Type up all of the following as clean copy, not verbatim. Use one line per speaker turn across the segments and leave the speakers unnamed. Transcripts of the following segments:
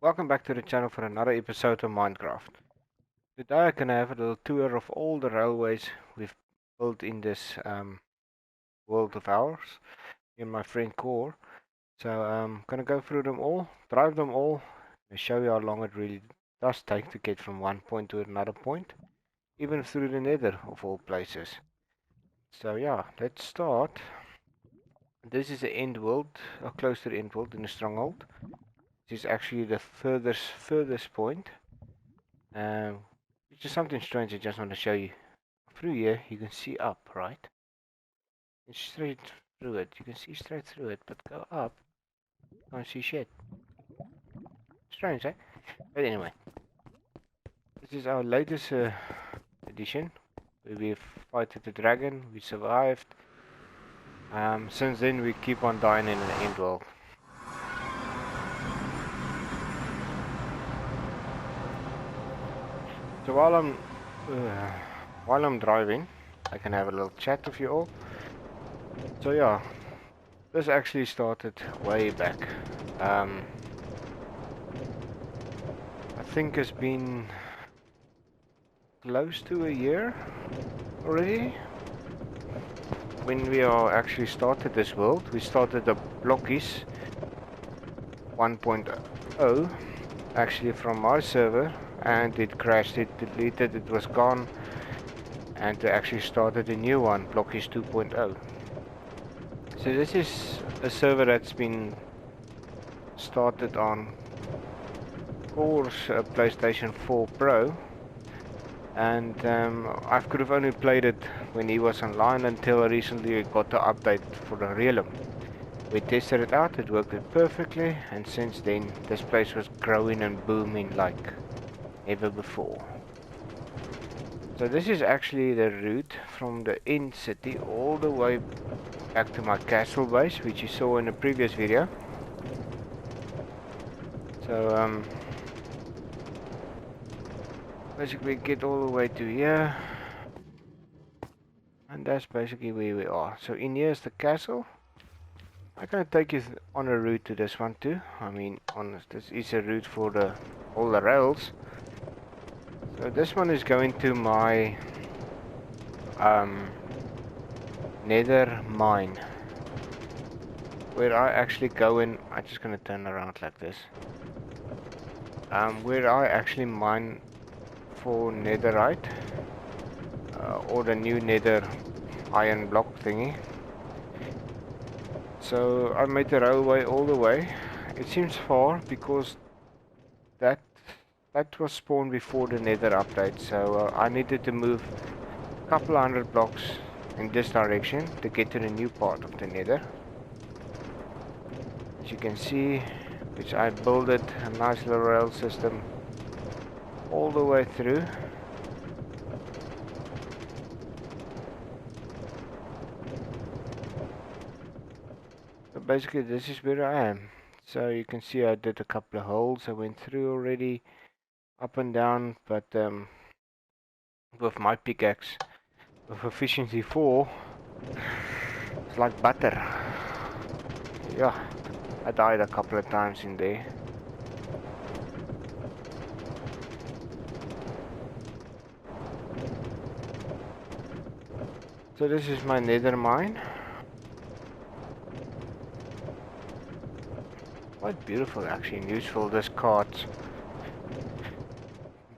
Welcome back to the channel for another episode of Minecraft. Today I can have a little tour of all the railways we've built in this world of ours, in my friend Core. So I'm gonna go through them all, drive them all, and show you how long it really does take to get from one point to another point, even through the nether of all places. So yeah, let's start. This is the end world, or close to the end world in the stronghold. This is actually the furthest point. It's just something strange I just want to show you. Through here, you can see up, right? It's straight through it. You can see straight through it, but go up, can't see shit. Strange, eh? But anyway, this is our latest edition. We fought the dragon, we survived. Since then, we keep on dying in the end world. So while I'm driving, I can have a little chat with you all. So yeah, this actually started way back. I think it's been close to a year already when we actually started this world. We started the Blokkies 1.0 actually from our server, and it crashed, it deleted, it was gone, and they actually started a new one, Blokkies 2.0. So this is a server that's been started on Core's PlayStation 4 Pro, and I could have only played it when he was online until recently I got the update for the realm. We tested it out, it worked perfectly, and since then this place was growing and booming like never before. So this is actually the route from the end city all the way back to my castle base, which you saw in the previous video. So basically get all the way to here, and that's basically where we are. So in here is the castle. I'm gonna take you on a route to this one too. I mean, this is a route for all the rails. So this one is going to my nether mine, where I actually go in. I'm just gonna turn around like this. Where I actually mine for netherite, or the new nether iron block thingy. So I made the railway all the way. It seems far because that was spawned before the nether update, so I needed to move a couple hundred blocks in this direction to get to the new part of the nether. As you can see, which I built a nice little rail system all the way through. So basically this is where I am. So you can see I did a couple of holes I went through already, up and down, but with my pickaxe with efficiency 4, it's like butter. Yeah, I died a couple of times in there. So this is my nether mine. Quite beautiful actually, and useful, this cart.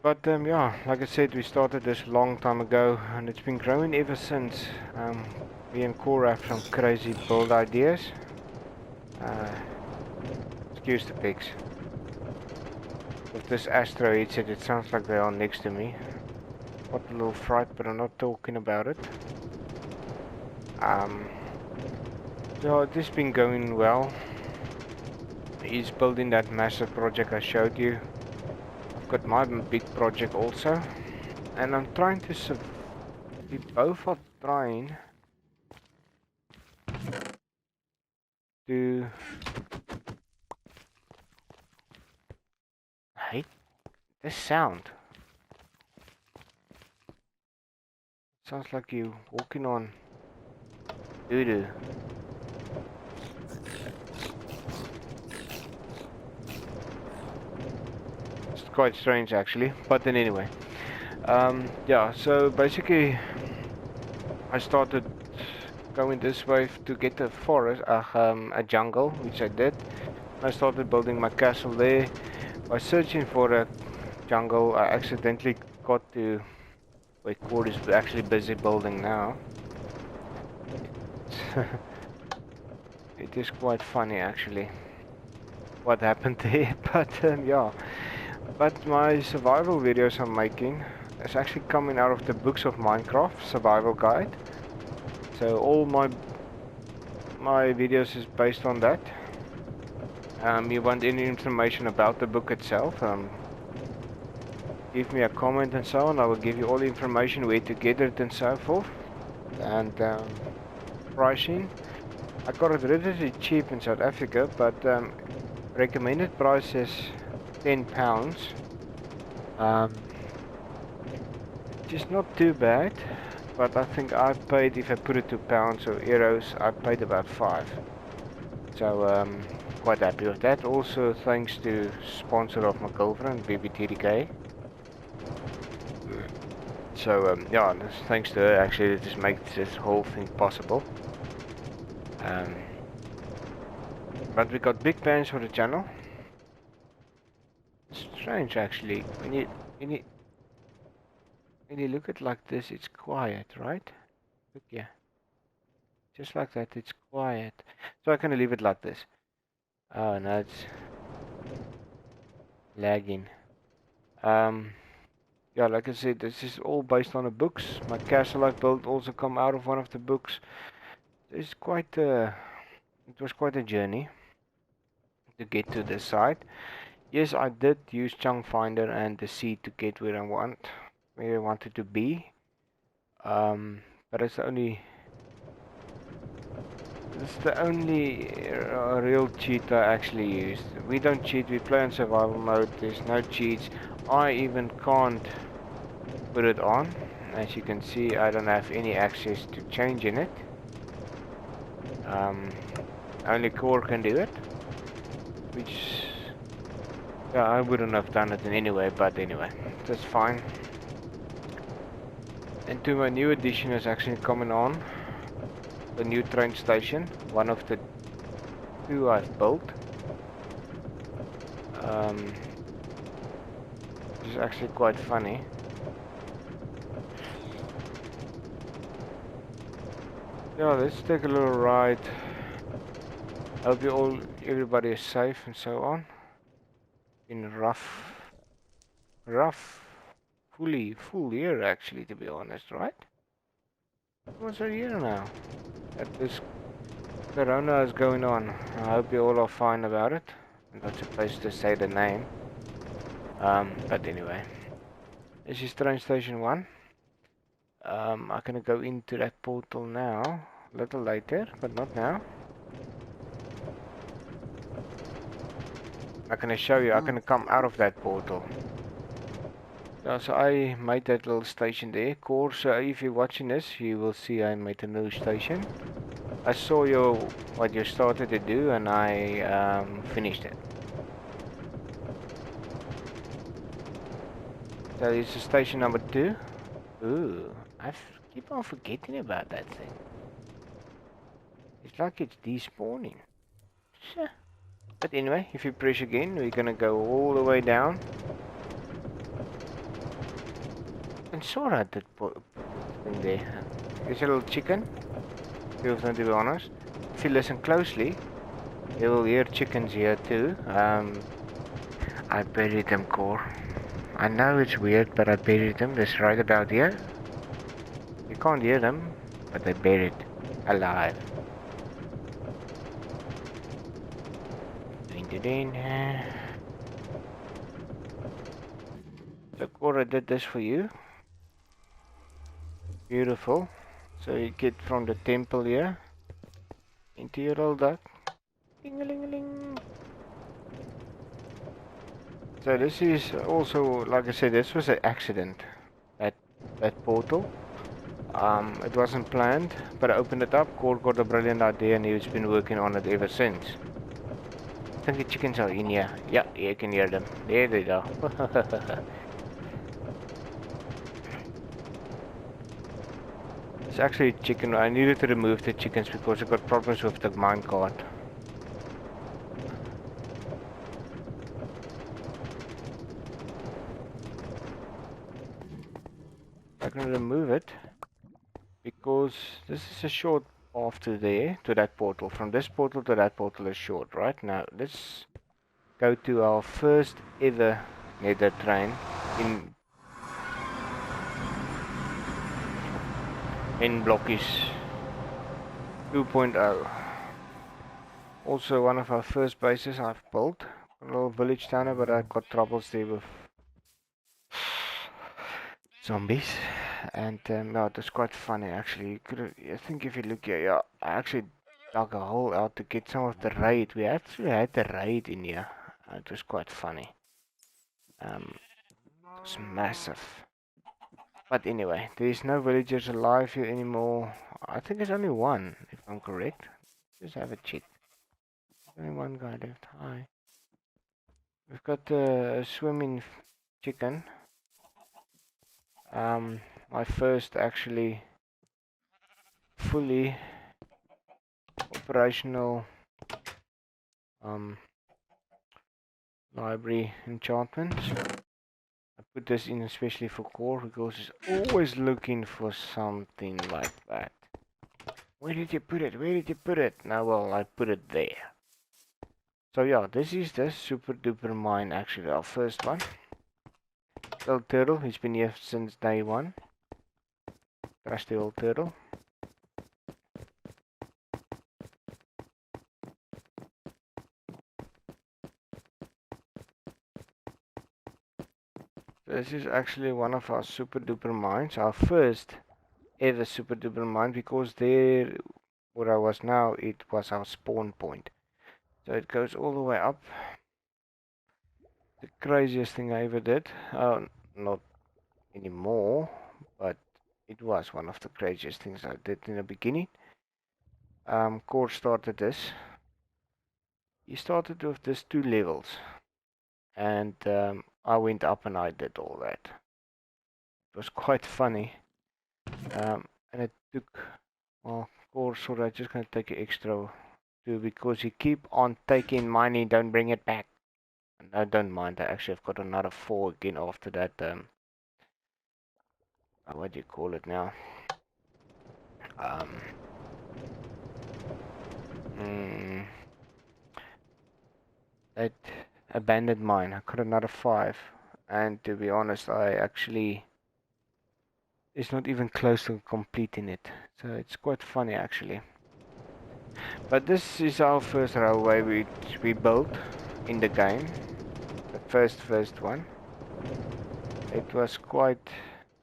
But yeah, like I said, we started this a long time ago, and it's been growing ever since. Me and Core have some crazy build ideas. Excuse the pigs. With this Astro headset, it sounds like they are next to me. Got a little fright, but I'm not talking about it. So this has been going well. He's building that massive project I showed you. I've got my big project also, and I'm trying to we both are trying to... I hate this sound. Sounds like you walking on doo-doo. quite strange actually, but then anyway. Yeah, so basically I started going this way to get a forest, a jungle, which I did. I started building my castle there. By searching for a jungle, I accidentally got to where Cord is actually busy building now. It is quite funny actually what happened there, but yeah. But my survival videos I'm making is actually coming out of the books of Minecraft survival guide. So all my videos is based on that. You want any information about the book itself, give me a comment and so on. I will give you all the information, where to get it and so forth. And pricing. I got it relatively cheap in South Africa, but recommended price is £10. Which is not too bad, but I think I paid, if I put it to pounds or euros, I paid about 5. So quite happy with that. Also thanks to sponsor of my girlfriend, BBTDK. So yeah, thanks to her actually, it just makes this whole thing possible. But we got big plans for the channel. Strange actually, when you look at it like this, it's quiet, right? Look here, just like that, it's quiet. So I can leave it like this. Oh no, it's lagging. Yeah, like I said, this is all based on the books. My castle I built also come out of one of the books. It's quite it was quite a journey to get to this side. Yes, I did use chunk finder and the seed to get where I wanted to be. But it's the only real cheat I actually used. We don't cheat, we play on survival mode, there's no cheats. I even can't put it on. As you can see, I don't have any access to changing it. Only Core can do it, which, yeah, I wouldn't have done it in any way, but anyway, that's fine. And to my new addition is actually coming on, the new train station, one of the 2 I've built. Which is actually quite funny. Yeah, let's take a little ride. Hope everybody is safe and so on. In full year actually, to be honest, right? What's a year now that this Corona is going on. I hope you all are fine about it. I'm not supposed to say the name. But anyway, this is train station 1. I'm gonna go into that portal now, a little later, but not now. I'm gonna show you, I'm gonna come out of that portal. Yeah, so I made that little station there. Of course, if you're watching this, you will see I made a new station. I saw what you started to do, and I finished it. So this is station number 2. Ooh, I keep on forgetting about that thing. It's like it's despawning. Sure. But anyway, if you press again, we're gonna go all the way down. And Sora did put thing there. There's a little chicken. Two of them, to be honest. If you listen closely, you will hear chickens here too. I buried them, Core. I know it's weird, but I buried them. That's right about here. You can't hear them, but they're buried alive. So Cora did this for you. Beautiful. So you get from the temple here into your old duck. Ding-a-ling-a-ling. So this is also, like I said, this was an accident at that portal. It wasn't planned, but I opened it up. Core got a brilliant idea, and he's been working on it ever since. think the chickens are in here. Yeah, you can hear them. There they are. It's actually a chicken. I needed to remove the chickens because I got problems with the minecart. I can remove it because this is a short path to there, to that portal. From this portal to that portal is short, right? Now let's go to our first ever nether train in Blokkies 2.0. Also one of our first bases I've built. A little village down there, but I got troubles there with zombies. And no, it was quite funny actually. I think if you look here, yeah, I actually dug a hole out to get some of the raid. We actually had the raid in here. It was quite funny. It was massive. But anyway, there's no villagers alive here anymore. I think there's only one, if I'm correct. Just have a check. Only one guy left. Hi. We've got a swimming chicken. My first actually fully operational library enchantments. I put this in especially for core because it's always looking for something like that. Where did you put it? Where did you put it? Now, well, I put it there. So yeah, this is the super duper mine, actually our first one. Old turtle, he's been here since day one. Trusty old turtle. This is actually one of our super duper mines, our first ever super duper mine, because there where I was now, it was our spawn point. So it goes all the way up. The craziest thing I ever did, not anymore, but it was one of the craziest things I did in the beginning. Core started this. He started with this 2 levels, and I went up and I did all that. It was quite funny, and it took, well, Core sort of just gonna take an extra 2 because you keep on taking money, don't bring it back. And I don't mind. I actually have got another 4 again after that. What do you call it now? That abandoned mine. I got another 5, and to be honest, I actually it's not even close to completing it. So it's quite funny actually. But this is our first railway which we built in the game. The first one. It was quite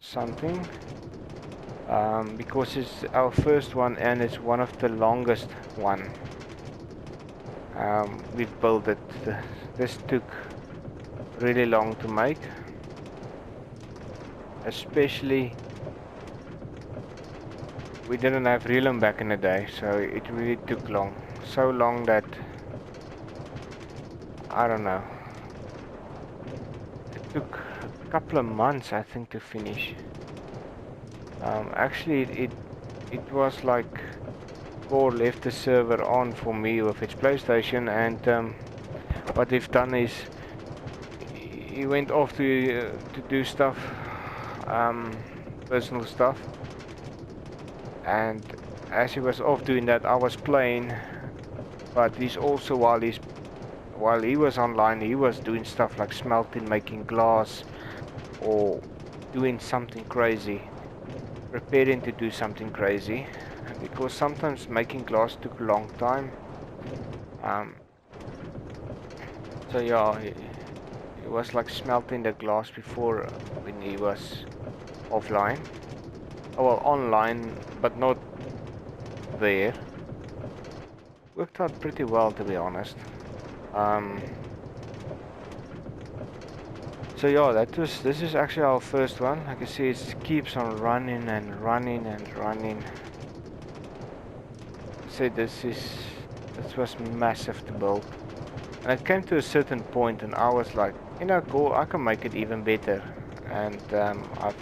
something. Because it's our first one and it's one of the longest one. We've built it. This took really long to make, especially we didn't have Realm back in the day, so it really took long. So long that I don't know. It took a couple of months, I think, to finish. Actually, it was like Core left the server on for me with its PlayStation, and what they've done is he went off to do stuff, personal stuff, and as he was off doing that, I was playing. But he's also while he was online, he was doing stuff like smelting, making glass, or doing something crazy, preparing to do something crazy. Because sometimes making glass took a long time. So yeah, he was like smelting the glass before when he was offline. Oh, well, online, but not there. Worked out pretty well, to be honest. So yeah, this is actually our first one. Like you see, it keeps on running and running and running. So this was massive to build. And it came to a certain point and I was like, you know, cool, I can make it even better. And I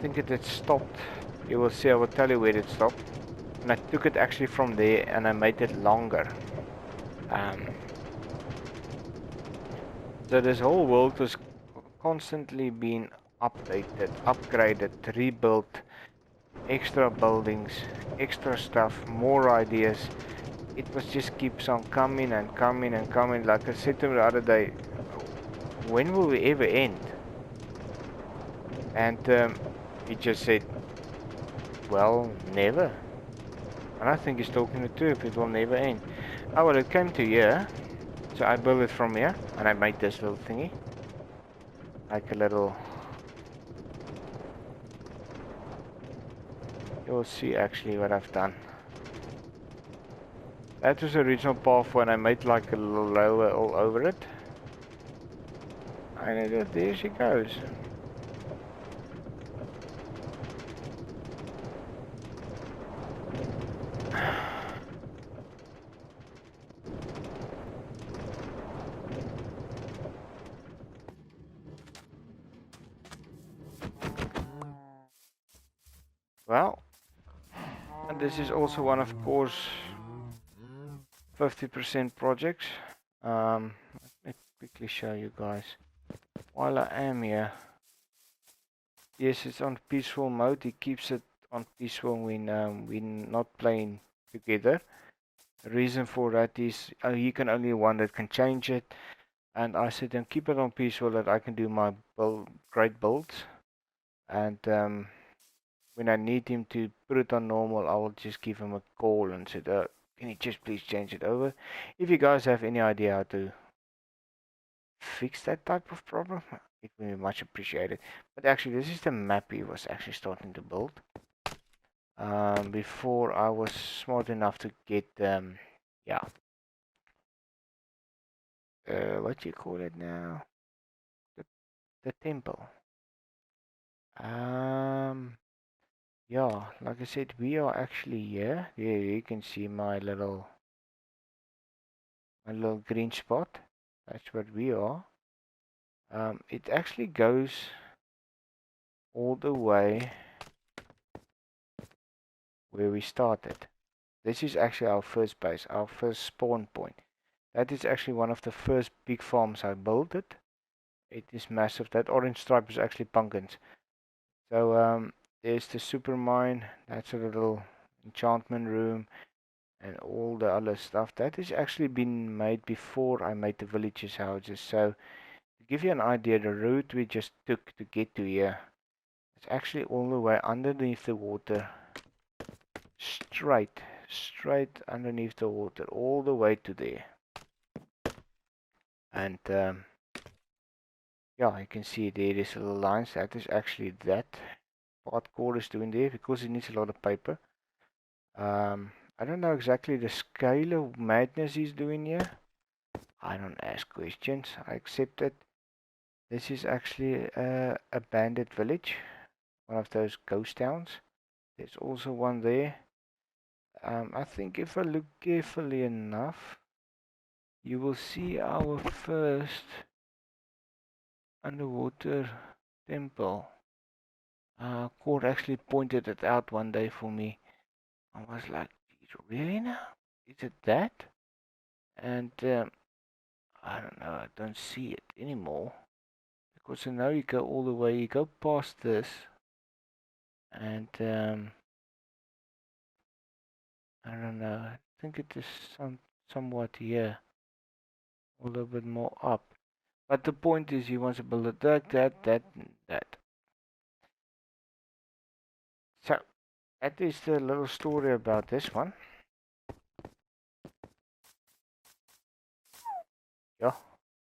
think it had stopped. You will see, I will tell you where it stopped. And I took it actually from there and I made it longer. Um, so this whole world was constantly being updated, upgraded, rebuilt, extra buildings, extra stuff, more ideas. It was just keeps on coming and coming and coming. Like I said to him the other day, when will we ever end? And he just said, well, never. And I think he's talking the truth. It will never end. Oh, well, it came to here. So I built it from here. And I made this little thingy. Like a little... You'll see actually what I've done. That was the original path when I made like a little lower all over it. And there she goes. Well, and this is also one of course 50% projects. Let me quickly show you guys. While I am here, yes, it's on peaceful mode. He keeps it on peaceful when we're not playing together. The reason for that is he can only one that can change it. And I said, then keep it on peaceful that I can do my great builds. And when I need him to put it on normal, I will just give him a call and say, can you just please change it over? If you guys have any idea how to fix that type of problem, it would be much appreciated. But actually, this is the map he was actually starting to build. Before I was smart enough to get, yeah, what do you call it now? The temple. Yeah, like I said, we are actually here. Yeah, you can see my little green spot. That's what we are. It actually goes all the way where we started. This is actually our first base, our first spawn point. That is actually one of the first big farms I built it. It is massive. That orange stripe is actually pumpkins. So there's the super mine. That's a little enchantment room. And all the other stuff that has actually been made before I made the villages houses. So to give you an idea, the route we just took to get to here, it's actually all the way underneath the water, straight underneath the water, all the way to there. And yeah, you can see there is little lines. That is actually that part core is doing there because it needs a lot of paper. I don't know exactly the scale of madness he's doing here. I don't ask questions. I accept it. This is actually a bandit village, one of those ghost towns. There's also one there. I think if I look carefully enough, you will see our first underwater temple. Cord actually pointed it out one day for me. I was like, really now? Is it that? And I don't know, I don't see it anymore. Because now you go all the way, you go past this, and I don't know, I think it is somewhat here, a little bit more up. But the point is, he wants to build it that. So, that is the little story about this one. Yeah,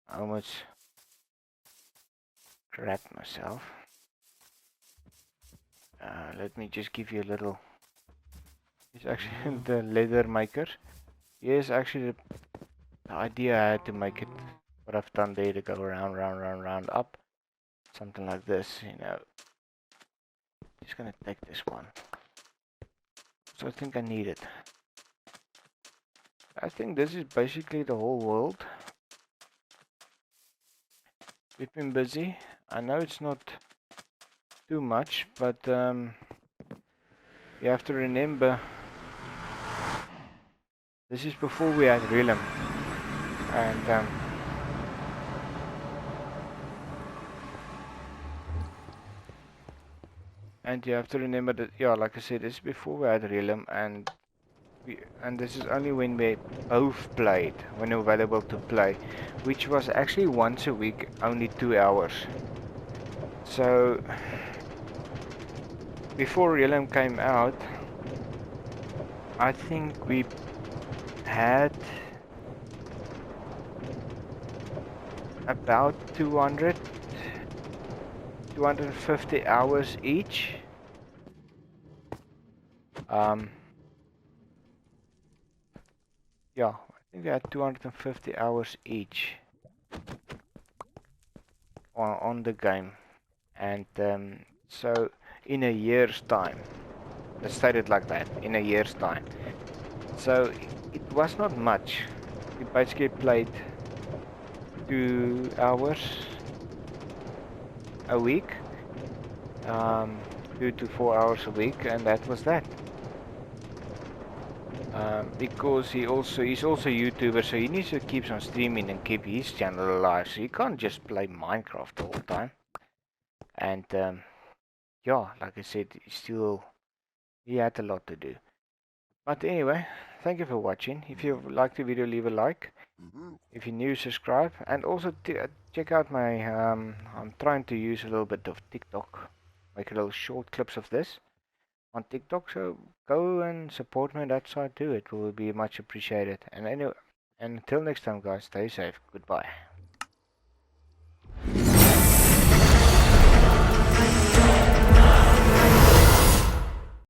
I almost crapped myself. Let me just give you a little. It's actually the leather maker. Yes, actually the idea I had to make it what I've done there to go around, round, up. Something like this, you know. Just gonna take this one. So I think I need it. I think this is basically the whole world. We've been busy. I know it's not too much, but you have to remember this is before we had Realm, and you have to remember that, yeah, like I said, this is before we had Realm, and this is only when we both played, when available to play, which was actually once a week, only 2 hours. So before Realm came out, I think we had about 250 hours each. Yeah, I think we had 250 hours each on the game, and so in a year's time, let's state it like that, in a year's time. So it was not much. We basically played 2 hours a week, 2 to 4 hours a week, and that was that. Because he's also a YouTuber, so he needs to keep on streaming and keep his channel alive. So he can't just play Minecraft all the time. And yeah, like I said, he had a lot to do. But anyway, thank you for watching. If you liked the video, leave a like. If you're new, subscribe, and also check out my. I'm trying to use a little bit of TikTok, make a little short clips of this on TikTok, so go and support me on that side too. It will be much appreciated. And anyway, and until next time, guys, stay safe. Goodbye.